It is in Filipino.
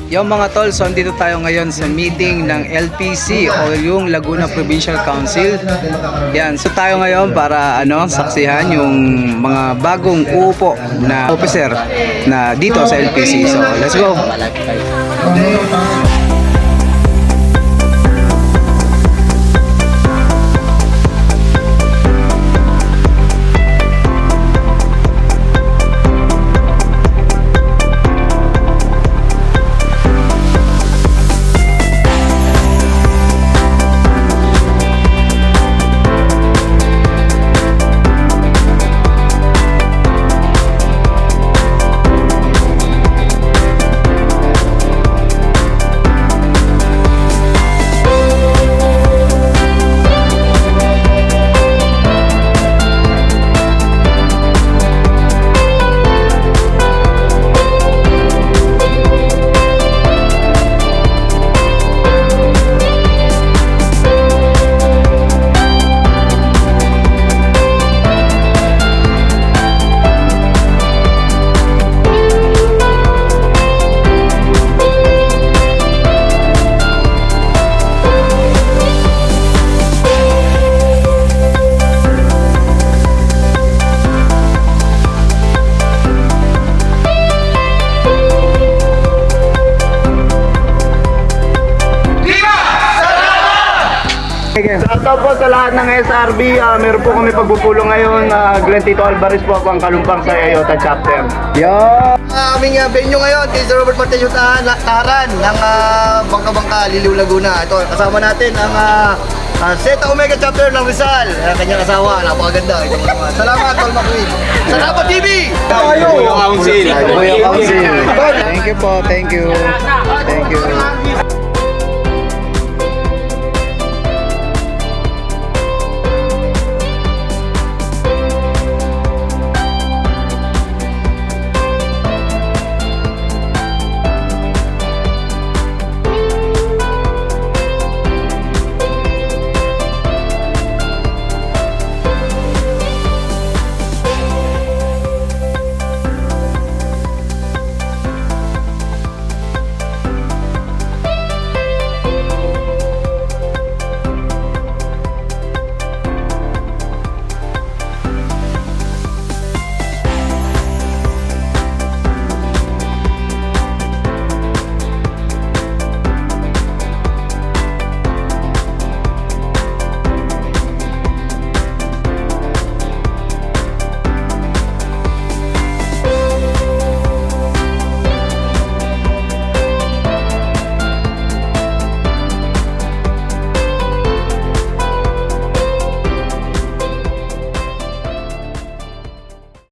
Yung mga tol, so andito tayo ngayon sa meeting ng LPC o yung Laguna Provincial Council. Yan, so tayo ngayon para saksihan yung mga bagong uupo na officer na dito sa LPC. So, let's go. Shoutout po sa lahat ng SRB. Meron po kami pagpupulong ngayon. Glenn Tito Alvarez po ang kalumpang sa Ayota Chapter. Aming venue ngayon, Tito Robert Martin Taharan ng Bangka-Bangka, Liliw, Laguna. Ito, kasama natin ang Zeta Omega Chapter ng Rizal. Kanyang asawa, napakaganda. Ito naman. Salamat, Tol McQueen. Salamat, TV! Thank you po, thank you. Thank you.